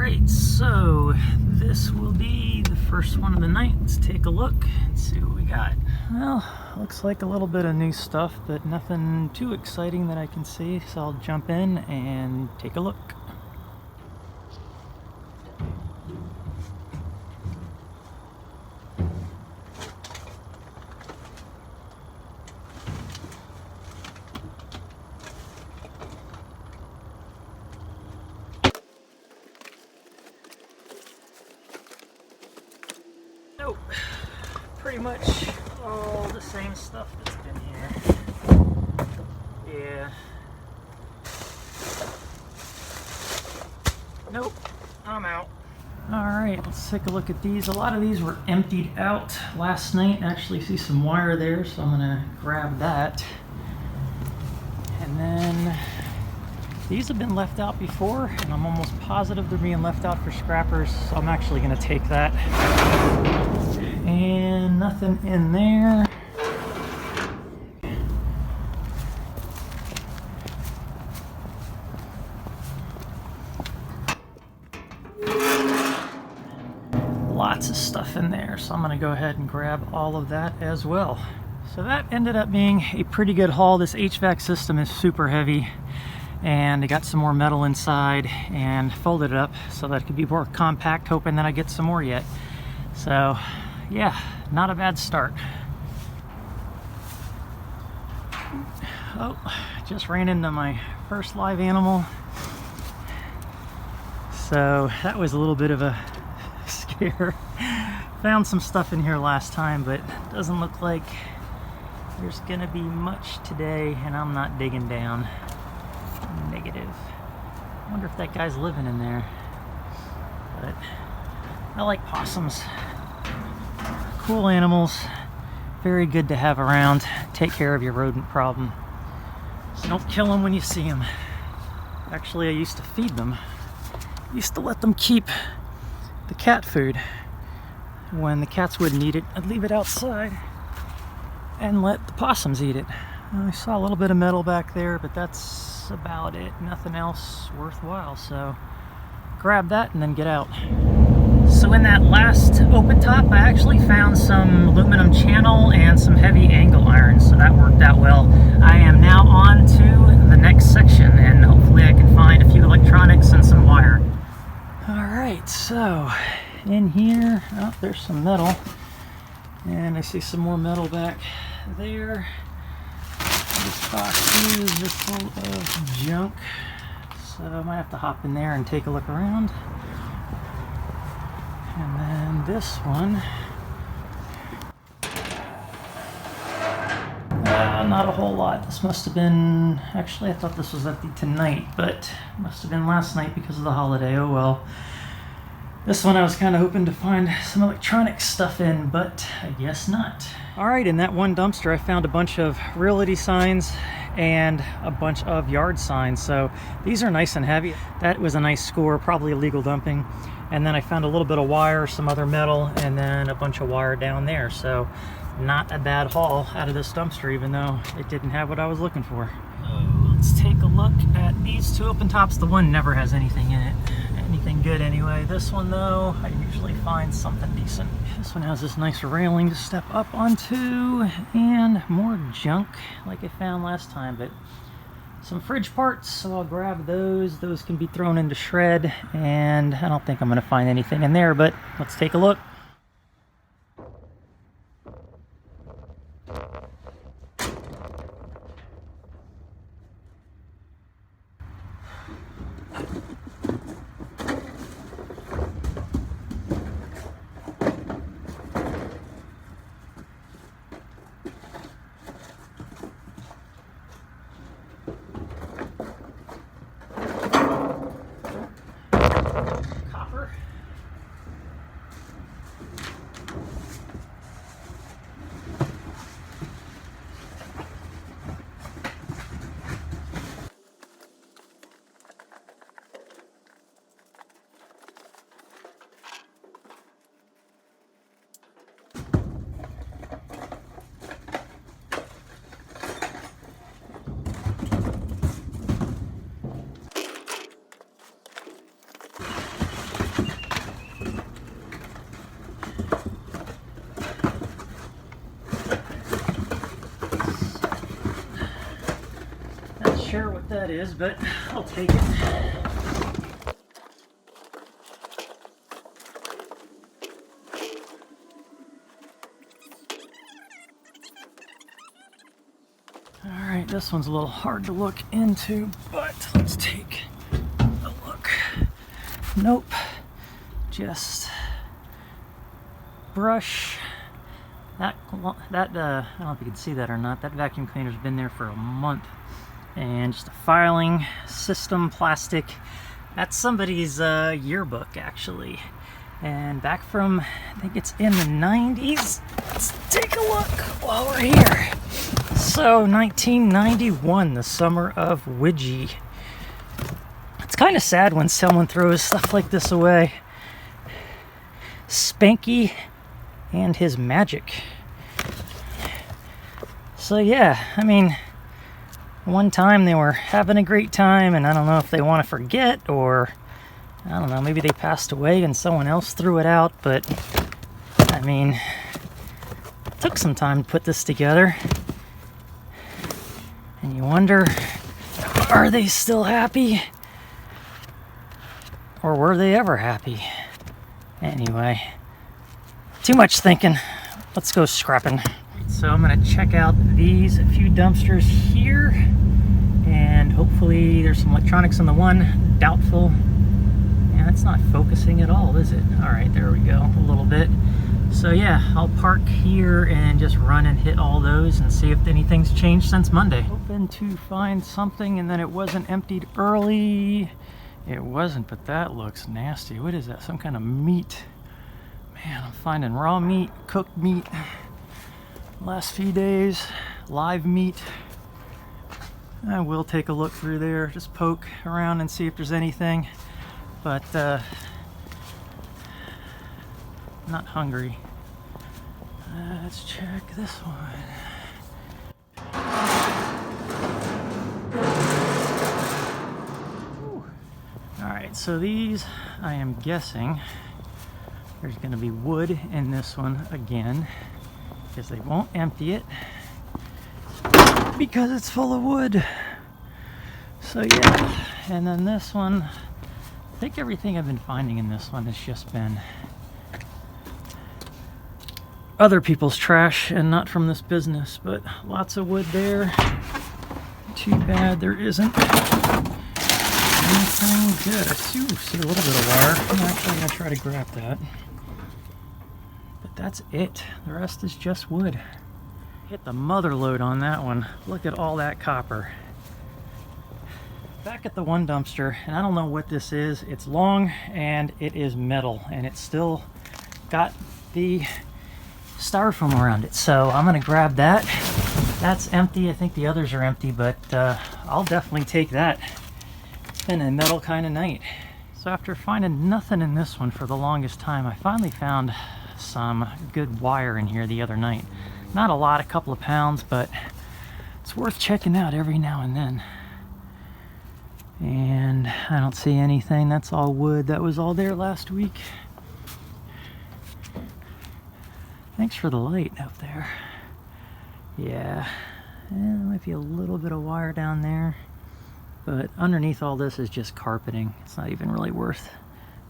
Alright, so this will be the first one of the night. Let's take a look and see what we got. Well, looks like a little bit of new stuff, but nothing too exciting that I can see, so I'll jump in and take a look. Nope, pretty much all the same stuff that's been here. Yeah. Nope, I'm out. Alright, let's take a look at these. A lot of these were emptied out last night. I actually see some wire there, so I'm gonna grab that. And then these have been left out before, and I'm almost positive they're being left out for scrappers, so I'm actually gonna take that. And nothing in there. Lots of stuff in there, so I'm gonna go ahead and grab all of that as well. So that ended up being a pretty good haul. This HVAC system is super heavy, and I got some more metal inside and folded it up so that it could be more compact, hoping that I get some more yet. So yeah, not a bad start. Oh, just ran into my first live animal. So that was a little bit of a scare. Found some stuff in here last time, but doesn't look like there's gonna be much today, and I'm not digging down. Negative. I wonder if that guy's living in there. But I like possums. Cool animals, very good to have around. Take care of your rodent problem. So don't kill them when you see them. Actually, I used to feed them. Used to let them keep the cat food. When the cats wouldn't eat it, I'd leave it outside and let the possums eat it. I saw a little bit of metal back there, but that's about it. Nothing else worthwhile, so grab that and then get out. So in that last open top, I actually found some aluminum channel and some heavy angle iron, so that worked out well. I am now on to the next section, and hopefully I can find a few electronics and some wire. Alright, so in here, oh, there's some metal, and I see some more metal back there. This box is just full of junk, so I might have to hop in there and take a look around. And then this one, not a whole lot. This must have been, actually I thought this was empty tonight, but must have been last night because of the holiday. Oh well. This one I was kind of hoping to find some electronic stuff in, but I guess not. Alright, in that one dumpster I found a bunch of realty signs and a bunch of yard signs, so these are nice and heavy. That was a nice score, probably illegal dumping. And then I found a little bit of wire, some other metal, and then a bunch of wire down there. So not a bad haul out of this dumpster, even though it didn't have what I was looking for. Let's take a look at these two open tops. The one never has anything in it. Anything good anyway. This one though, I usually find something decent. This one has this nice railing to step up onto, and more junk like I found last time, but some fridge parts, so I'll grab those. Those can be thrown into shred, and I don't think I'm going to find anything in there, but let's take a look. that is, but I'll take it. Alright, this one's a little hard to look into, but let's take a look. Nope. Just brush. That I don't know if you can see that or not. That vacuum cleaner's been there for a month. And just a filing system, plastic. That's somebody's yearbook, actually. And back from, I think it's in the 90s. Let's take a look while we're here. So, 1991, the summer of Widgie. It's kind of sad when someone throws stuff like this away. Spanky and his magic. So yeah, I mean, one time they were having a great time, and I don't know if they want to forget, or I don't know, maybe they passed away and someone else threw it out, but I mean, it took some time to put this together. And you wonder, are they still happy? Or were they ever happy? Anyway, too much thinking. Let's go scrapping. So I'm gonna check out these few dumpsters here, and hopefully there's some electronics on the one. Doubtful. Yeah, it's not focusing at all, is it? All right, there we go, a little bit. So yeah, I'll park here and just run and hit all those and see if anything's changed since Monday. Hoping to find something, and then it wasn't emptied early. It wasn't, but that looks nasty. What is that? Some kind of meat. Man, I'm finding raw meat, cooked meat. Last few days, live meat. I will take a look through there, just poke around and see if there's anything. But not hungry. Let's check this one. Alright, so these, I am guessing, there's going to be wood in this one again, because they won't empty it, because it's full of wood. So yeah, and then this one, I think everything I've been finding in this one has just been other people's trash and not from this business, but lots of wood there. Too bad there isn't anything good. I see a little bit of wire. I'm actually going to try to grab that. But that's it. The rest is just wood. Hit the mother load on that one. Look at all that copper. Back at the one dumpster, and I don't know what this is. It's long and it is metal, and it's still got the styrofoam around it, so I'm gonna grab that. That's empty. I think the others are empty, but I'll definitely take that. It's been a metal kind of night. So after finding nothing in this one for the longest time, I finally found some good wire in here the other night. Not a lot, a couple of pounds, but it's worth checking out every now and then. And I don't see anything. That's all wood. That was all there last week. Thanks for the light up there. Yeah, there might be a little bit of wire down there, but underneath all this is just carpeting. It's not even really worth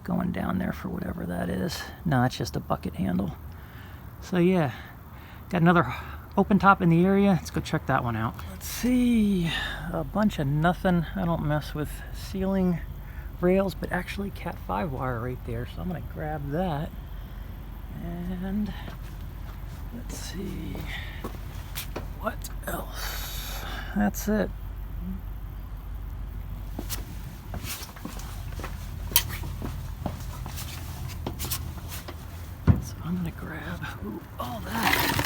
going down there for whatever that is. No, it's just a bucket handle. So yeah, got another open top in the area. Let's go check that one out. Let's see, a bunch of nothing. I don't mess with ceiling rails, but actually Cat 5 wire right there, so I'm gonna grab that. And let's see, what else? That's it. So I'm gonna grab all that.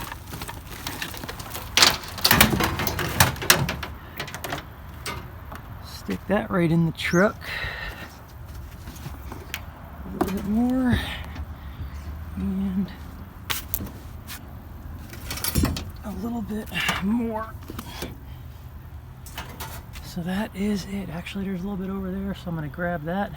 Stick that right in the truck. A little bit more. And a little bit more. So that is it. Actually, there's a little bit over there, so I'm going to grab that.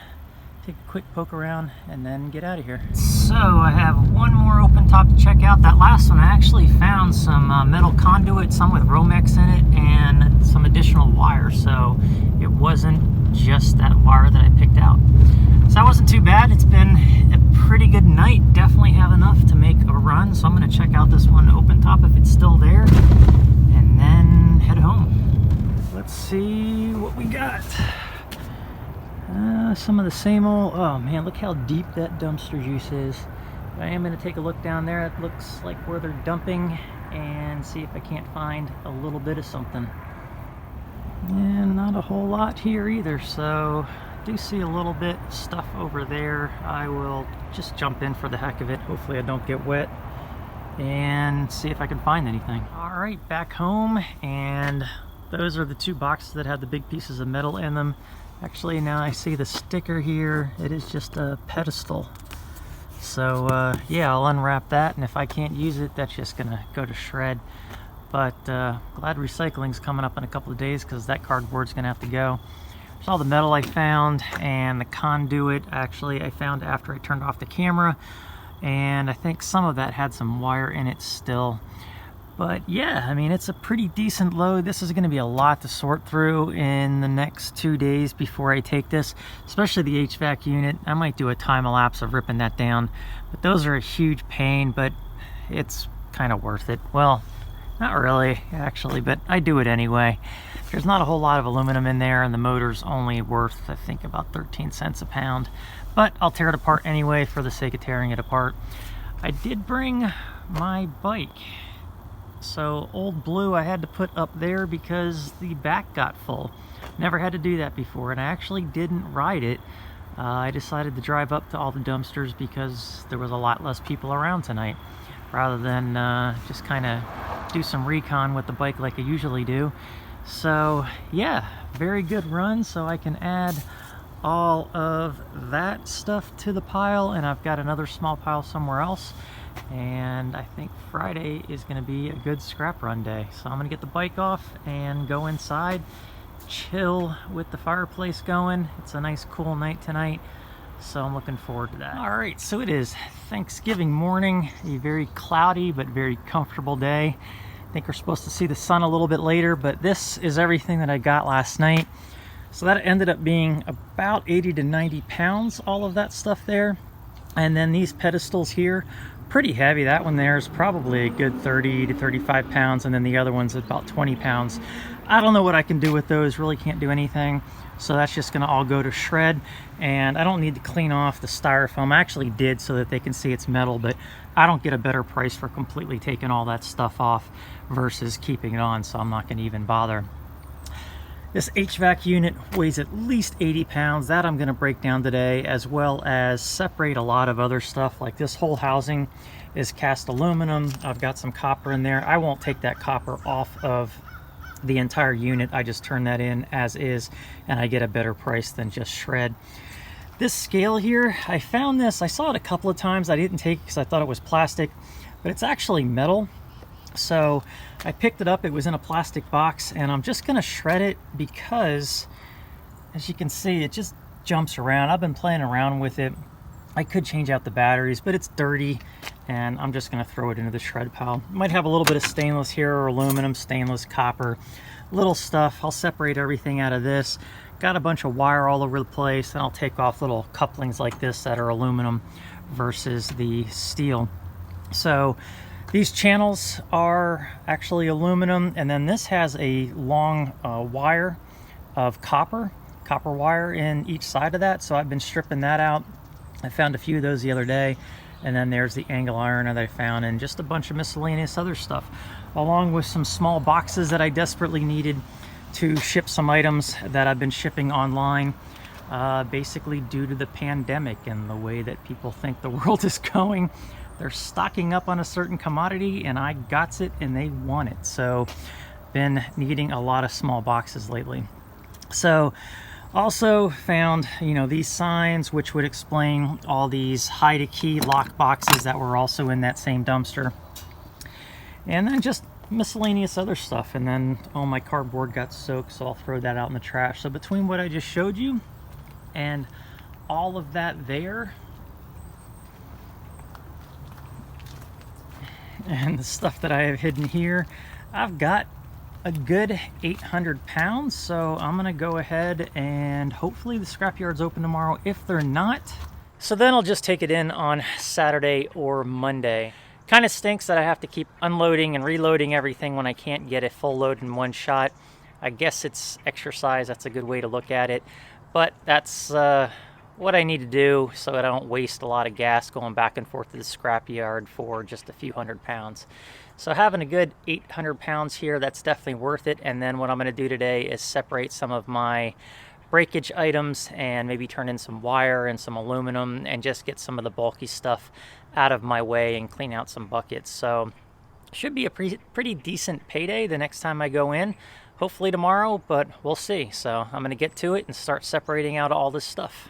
take a quick poke around, and then get out of here. So I have one more open top to check out. That last one I actually found some metal conduit, some with Romex in it, and some additional wire. So it wasn't just that wire that I picked out. So that wasn't too bad. It's been a pretty good night. Definitely have enough to make a run. So I'm going to check out this one open top if it's still there, and then head home. Let's see what we got. Some of the same old, oh man, look how deep that dumpster juice is. I am going to take a look down there. It looks like where they're dumping, and see if I can't find a little bit of something. And not a whole lot here either, so I do see a little bit of stuff over there. I will just jump in for the heck of it. Hopefully I don't get wet, and see if I can find anything. All right, back home, and those are the two boxes that had the big pieces of metal in them. Actually, now I see the sticker here. It is just a pedestal. So yeah, I'll unwrap that, and if I can't use it, that's just gonna go to shred. But glad recycling's coming up in a couple of days, because that cardboard's gonna have to go. There's all the metal I found, and the conduit actually I found after I turned off the camera, and I think some of that had some wire in it still. But yeah, I mean, it's a pretty decent load. This is going to be a lot to sort through in the next 2 days before I take this, especially the HVAC unit. I might do a time-elapse of ripping that down, but those are a huge pain, but it's kind of worth it. Well, not really, actually, but I do it anyway. There's not a whole lot of aluminum in there, and the motor's only worth, I think, about 13 cents a pound. But I'll tear it apart anyway for the sake of tearing it apart. I did bring my bike. So Old Blue I had to put up there because the back got full. Never had to do that before, and I actually didn't ride it. I decided to drive up to all the dumpsters because there was a lot less people around tonight, rather than just kind of do some recon with the bike like I usually do. So yeah, very good run. So I can add all of that stuff to the pile, and I've got another small pile somewhere else. And I think Friday is going to be a good scrap run day. So I'm going to get the bike off and go inside, chill with the fireplace going. It's a nice cool night tonight, so I'm looking forward to that. All right, so it is Thanksgiving morning, a very cloudy but very comfortable day. I think we're supposed to see the sun a little bit later, but this is everything that I got last night. So that ended up being about 80 to 90 pounds, all of that stuff there. And then these pedestals here, pretty heavy. That one there is probably a good 30 to 35 pounds, and then the other one's about 20 pounds. I don't know what I can do with those, really can't do anything. So that's just gonna all go to shred, and I don't need to clean off the styrofoam. I actually did so that they can see it's metal, but I don't get a better price for completely taking all that stuff off versus keeping it on, so I'm not gonna even bother. This HVAC unit weighs at least 80 pounds. That I'm going to break down today, as well as separate a lot of other stuff. Like this whole housing is cast aluminum. I've got some copper in there. I won't take that copper off of the entire unit. I just turn that in as is, and I get a better price than just shred. This scale here, I found this. I saw it a couple of times. I didn't take it because I thought it was plastic, but it's actually metal. So I picked it up. It was in a plastic box, and I'm just going to shred it because, as you can see, it just jumps around. I've been playing around with it. I could change out the batteries, but it's dirty, and I'm just going to throw it into the shred pile. Might have a little bit of stainless here, or aluminum, stainless, copper, little stuff. I'll separate everything out of this. Got a bunch of wire all over the place, and I'll take off little couplings like this that are aluminum versus the steel. So these channels are actually aluminum, and then this has a long wire of copper wire in each side of that. So I've been stripping that out. I found a few of those the other day, and then there's the angle iron that I found, and just a bunch of miscellaneous other stuff, along with some small boxes that I desperately needed to ship some items that I've been shipping online, basically due to the pandemic and the way that people think the world is going. They're stocking up on a certain commodity, and I got it, and they want it. So been needing a lot of small boxes lately. So also found, these signs, which would explain all these hide a key lock boxes that were also in that same dumpster. And then just miscellaneous other stuff. And then all my cardboard got soaked, so I'll throw that out in the trash. So between what I just showed you and all of that there. And the stuff that I have hidden here, I've got a good 800 pounds, so I'm gonna go ahead and hopefully the scrapyard's open tomorrow. If they're not, so then I'll just take it in on Saturday or Monday. Kind of stinks that I have to keep unloading and reloading everything when I can't get a full load in one shot. I guess it's exercise, that's a good way to look at it, but that's what I need to do so that I don't waste a lot of gas going back and forth to the scrapyard for just a few hundred pounds. So having a good 800 pounds here, that's definitely worth it. And then what I'm going to do today is separate some of my breakage items and maybe turn in some wire and some aluminum and just get some of the bulky stuff out of my way and clean out some buckets. So should be a pretty decent payday the next time I go in. Hopefully tomorrow, but we'll see. So I'm going to get to it and start separating out all this stuff.